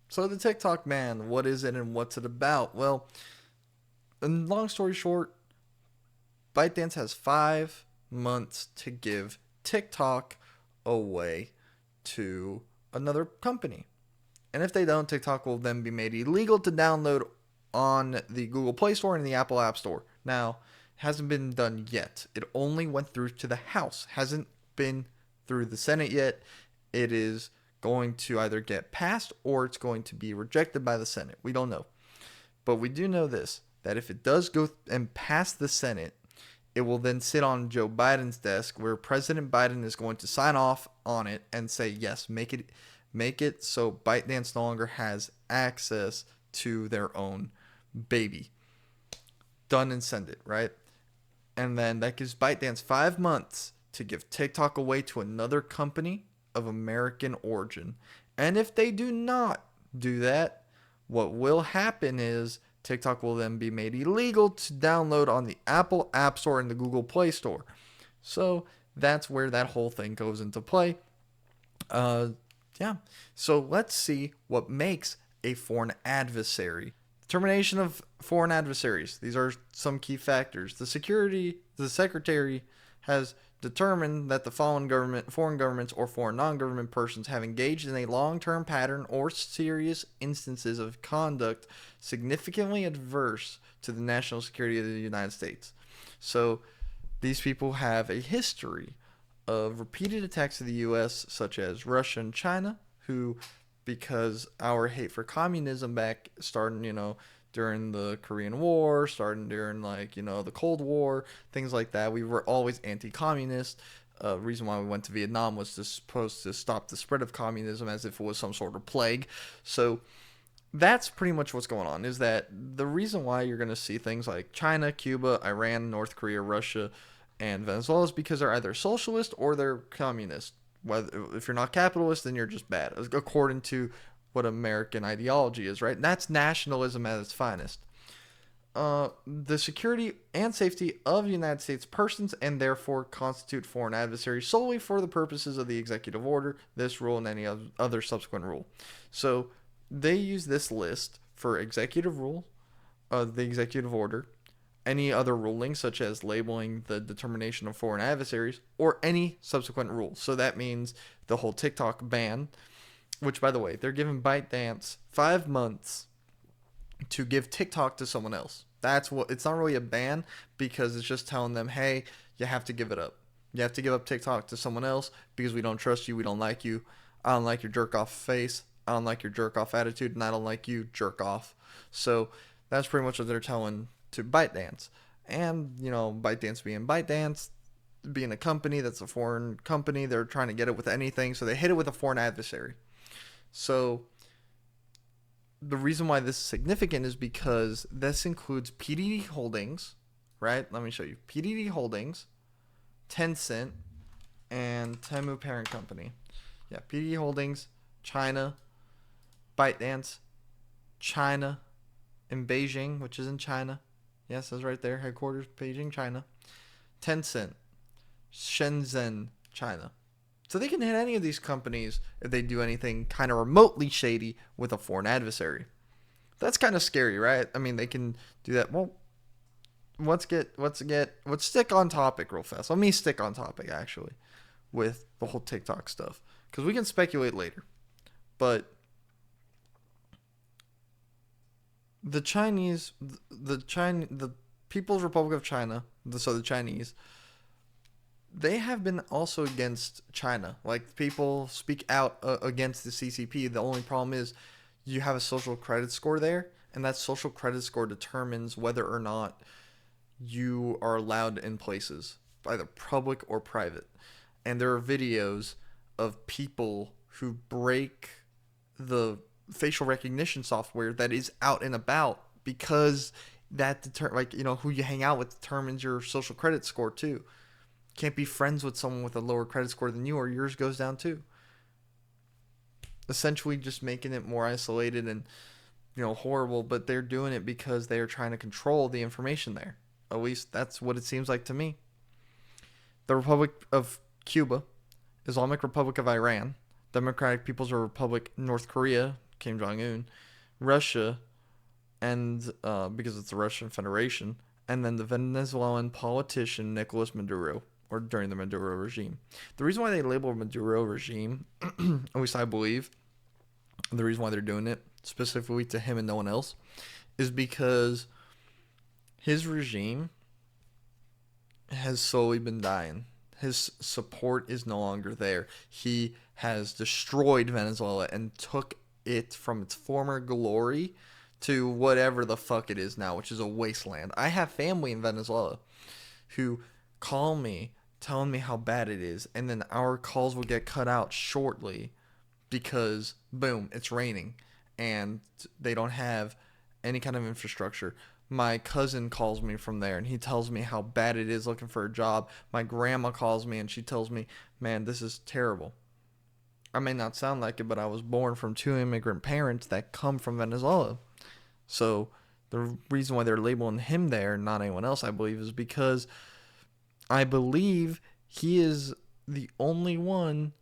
So the TikTok ban, what is it and what's it about? Well, and long story short, ByteDance has 5 months to give TikTok away to another company. And if they don't, TikTok will then be made illegal to download on the Google Play Store and the Apple App Store. Now, it hasn't been done yet. It only went through to the House. Hasn't been through the Senate yet. It is going to either get passed or it's going to be rejected by the Senate. We don't know. But we do know this, that if it does go and pass the Senate, it will then sit on Joe Biden's desk where President Biden is going to sign off on it and say, yes, make it so ByteDance no longer has access to their own baby. Done and send it, right? And then that gives ByteDance 5 months to give TikTok away to another company of American origin. And if they do not do that, what will happen is TikTok will then be made illegal to download on the Apple App Store and the Google Play Store. So that's where that whole thing goes into play. Uh, yeah. So let's see what makes a foreign adversary. Termination of foreign adversaries. These are some key factors. The secretary has determined that the foreign governments or foreign non-government persons have engaged in a long-term pattern or serious instances of conduct significantly adverse to the national security of the United States. So these people have a history of repeated attacks of the U.S., such as Russia and China, who, because our hate for communism back starting, during the Korean War, starting during the Cold War, things like that. We were always anti-communist. Reason why we went to Vietnam was supposed to stop the spread of communism as if it was some sort of plague. So that's pretty much what's going on. Is that the reason why you're going to see things like China, Cuba, Iran, North Korea, Russia, and Venezuela is because they're either socialist or they're communist. Whether if you're not capitalist, then you're just bad, according to what American ideology is, right? That's nationalism at its finest. The security and safety of United States persons and therefore constitute foreign adversaries solely for the purposes of the executive order, this rule, and any other subsequent rule. So they use this list for executive rule, the executive order, any other ruling, such as labeling the determination of foreign adversaries, or any subsequent rule. So that means the whole TikTok ban, which, by the way, they're giving ByteDance 5 months to give TikTok to someone else. That's what, it's not really a ban because it's just telling them, hey, you have to give it up. You have to give up TikTok to someone else because we don't trust you. We don't like you. I don't like your jerk off face. I don't like your jerk off attitude. And I don't like you, jerk off. So that's pretty much what they're telling to ByteDance. And, ByteDance being ByteDance, being a company that's a foreign company, they're trying to get it with anything. So they hit it with a foreign adversary. So the reason why this is significant is because this includes PDD Holdings, right? Let me show you. PDD Holdings, Tencent, and Temu Parent Company. Yeah, PDD Holdings, China, ByteDance, China, in Beijing, which is in China. Yes, that's right there. Headquarters, Beijing, China. Tencent, Shenzhen, China. So they can hit any of these companies if they do anything kind of remotely shady with a foreign adversary. That's kind of scary, right? I mean, they can do that. Well, let's stick on topic real fast. Let me stick on topic actually with the whole TikTok stuff because we can speculate later. But the People's Republic of China, so the Chinese, they have been also against China. Like, people speak out against the CCP. The only problem is you have a social credit score there, and that social credit score determines whether or not you are allowed in places, either public or private. And there are videos of people who break the facial recognition software that is out and about because who you hang out with determines your social credit score too. Can't be friends with someone with a lower credit score than you or yours goes down too. Essentially just making it more isolated and horrible, but they're doing it because they are trying to control the information there. At least that's what it seems like to me. The Republic of Cuba, Islamic Republic of Iran, Democratic People's Republic North Korea, Kim Jong Un, Russia, and because it's the Russian Federation, and then the Venezuelan politician Nicolas Maduro, or during the Maduro regime. The reason why they label Maduro regime, at least I believe, the reason why they're doing it specifically to him and no one else, is because his regime has slowly been dying. His support is no longer there. He has destroyed Venezuela and took it from its former glory to whatever the fuck it is now, which is a wasteland. I have family in Venezuela who call me telling me how bad it is, and then our calls will get cut out shortly because, boom, it's raining and they don't have any kind of infrastructure. My cousin calls me from there and he tells me how bad it is looking for a job. My grandma calls me and she tells me, man, this is terrible. I may not sound like it, but I was born from two immigrant parents that come from Venezuela. So the reason why they're labeling him there, not anyone else, I believe, is because I believe he is the only one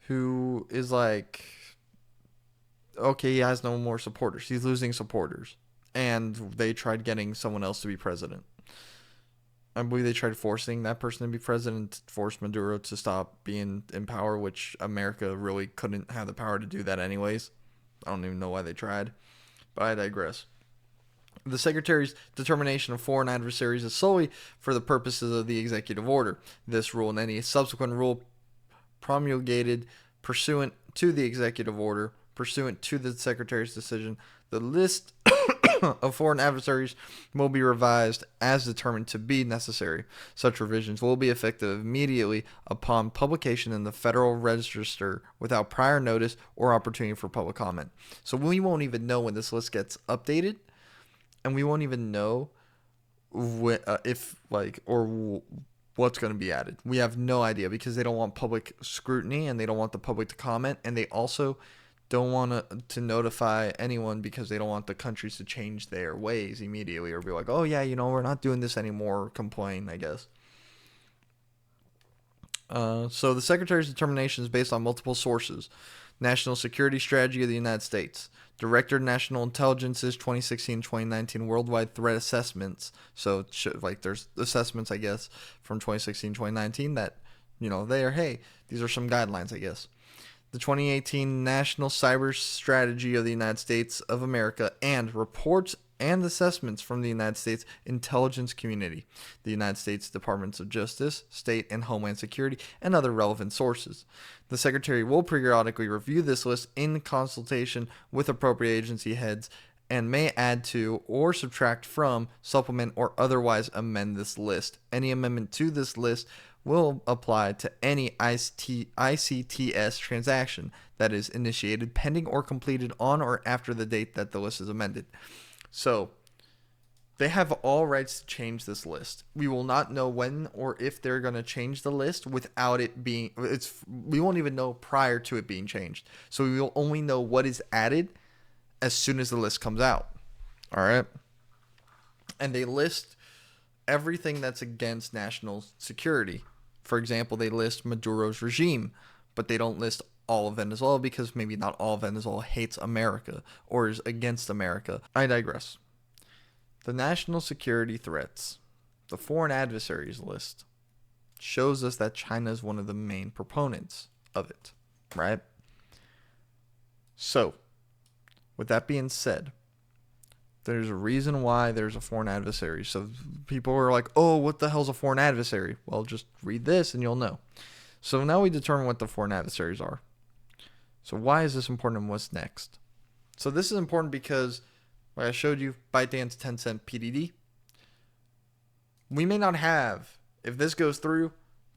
who is like, okay, he has no more supporters. He's losing supporters. And they tried getting someone else to be president. I believe they tried forcing that person to be president, force Maduro to stop being in power, which America really couldn't have the power to do that anyways. I don't even know why they tried, but I digress. The Secretary's determination of foreign adversaries is solely for the purposes of the executive order. This rule and any subsequent rule promulgated pursuant to the executive order, pursuant to the Secretary's decision, the list of foreign adversaries will be revised as determined to be necessary. Such revisions will be effective immediately upon publication in the Federal Register without prior notice or opportunity for public comment. So we won't even know when this list gets updated, and we won't even know if what's going to be added. We have no idea because they don't want public scrutiny and they don't want the public to comment, and they also don't want to notify anyone because they don't want the countries to change their ways immediately or be like, oh yeah, we're not doing this anymore, or complain, I guess. So the Secretary's determination is based on multiple sources. National Security Strategy of the United States, Director of National Intelligence's 2016-2019 Worldwide Threat Assessments. So there's assessments, I guess, from 2016-2019 that, these are some guidelines, I guess. The 2018 National Cyber Strategy of the United States of America, and reports and assessments from the United States intelligence community, the United States Departments of Justice, State and Homeland Security, and other relevant sources. The Secretary will periodically review this list in consultation with appropriate agency heads and may add to or subtract from, supplement, or otherwise amend this list. Any amendment to this list will apply to any ICTS transaction that is initiated, pending, or completed on or after the date that the list is amended. So they have all rights to change this list. We will not know when or if they're going to change the list without it being, we won't even know prior to it being changed. So we will only know what is added as soon as the list comes out. All right. And they list everything that's against national security. For example, they list Maduro's regime, but they don't list all of Venezuela because maybe not all of Venezuela hates America or is against America. I digress. The national security threats, the foreign adversaries list, shows us that China is one of the main proponents of it, right? So, with that being said, there's a reason why there's a foreign adversary. So people are like, oh, what the hell's a foreign adversary? Well, just read this and you'll know. So now we determine what the foreign adversaries are. So why is this important and what's next? So this is important because, like I showed you, ByteDance, Tencent, PDD. We may not have, if this goes through,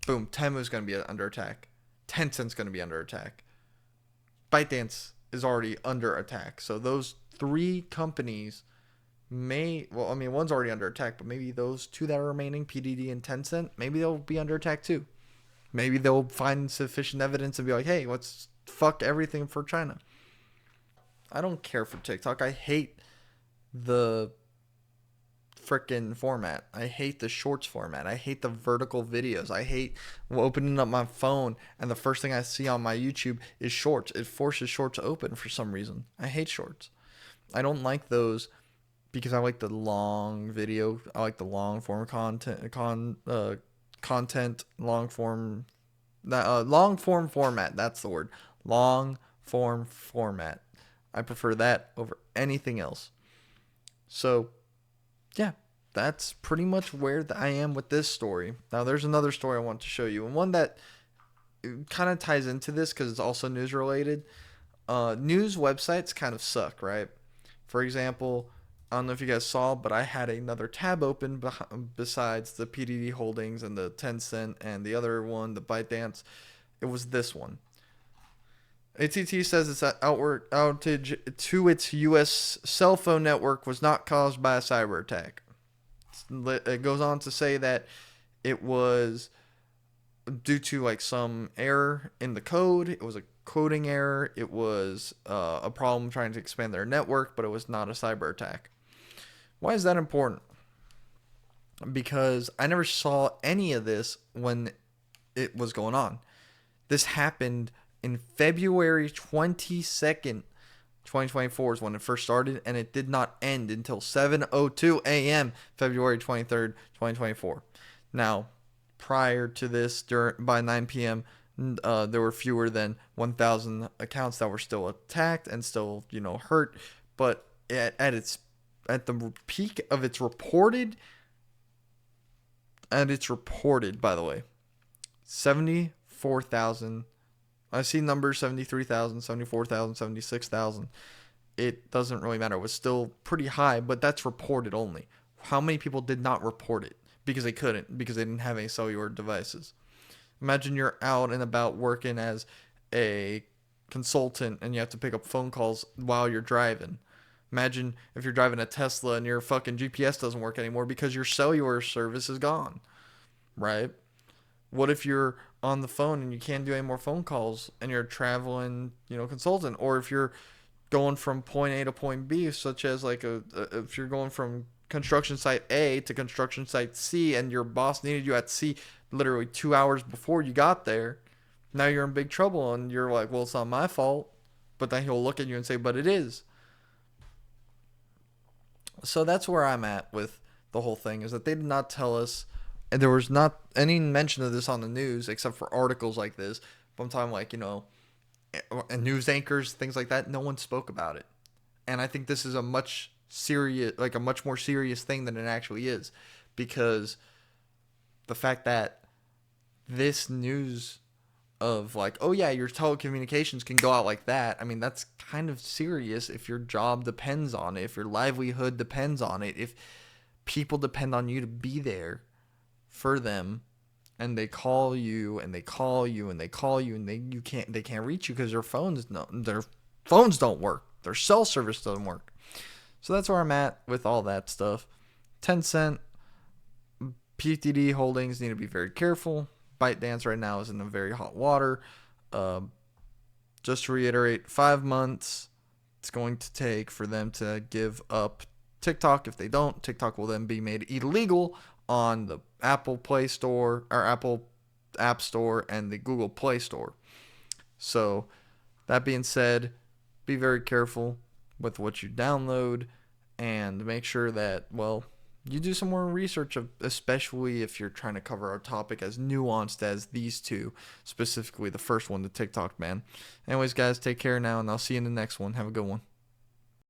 boom, Temu's going to be under attack. Tencent's going to be under attack. ByteDance is already under attack. So those three companies one's already under attack, but maybe those two that are remaining, PDD and Tencent, maybe they'll be under attack too. Maybe they'll find sufficient evidence and be like, hey, let's fuck everything for China. I don't care for TikTok. I hate the freaking format. I hate the shorts format. I hate the vertical videos. I hate opening up my phone and the first thing I see on my YouTube is shorts. It forces shorts open for some reason. I hate shorts. I don't like those because I like the long video. I like the long form content, long form format. That's the word. Long form format. I prefer that over anything else. So, yeah, that's pretty much where I am with this story. Now, there's another story I want to show you, and one that kind of ties into this because it's also news related. News websites kind of suck, right? For example, I don't know if you guys saw, but I had another tab open besides the PDD Holdings and the Tencent and the other one, the ByteDance. It was this one. AT&T says its outage to its U.S. cell phone network was not caused by a cyber attack. It goes on to say that it was due to like some error in the code. It was a coding error. It was a problem trying to expand their network, but it was not a cyber attack. Why is that important? Because I never saw any of this when it was going on. This happened in February 22nd, 2024 is when it first started, and it did not end until 7:02 a.m. February 23rd, 2024. Now, prior to this, by 9 p.m., there were fewer than 1,000 accounts that were still attacked and still, hurt. But at the peak of its reported, by the way, 74,000. I see numbers 73,000, 74,000, 76,000. It doesn't really matter. It was still pretty high, but that's reported only. How many people did not report it? Because they couldn't, because they didn't have any cellular devices. Imagine you're out and about working as a consultant and you have to pick up phone calls while you're driving. Imagine if you're driving a Tesla and your fucking GPS doesn't work anymore because your cellular service is gone, right? What if you're on the phone and you can't do any more phone calls and you're a traveling, consultant? Or if you're going from point A to point B, such as like if you're going from construction site A to construction site C and your boss needed you at C literally 2 hours before you got there, now you're in big trouble and you're like, well, it's not my fault. But then he'll look at you and say, but it is. So that's where I'm at with the whole thing, is that they did not tell us. And there was not any mention of this on the news except for articles like this. But I'm talking like, and news anchors, things like that. No one spoke about it. And I think this is a much more serious thing than it actually is. Because the fact that this news of like, oh yeah, your telecommunications can go out like that. I mean, that's kind of serious if your job depends on it, if your livelihood depends on it, if people depend on you to be there for them, and they call you and they call you and they call you and they can't reach you because their phones don't work, their cell service doesn't work. So that's where I'm at with all that stuff. Tencent, PDD Holdings need to be very careful. ByteDance right now is in a very hot water. Just to reiterate, 5 months it's going to take for them to give up TikTok. If they don't, TikTok will then be made illegal on the Apple Play Store or Apple App Store and the Google Play Store. So that being said, be very careful with what you download and make sure that, well, you do some more research, especially if you're trying to cover a topic as nuanced as these two, specifically the first one, the TikTok ban. Anyways, guys, take care now, and I'll see you in the next one. Have a good one.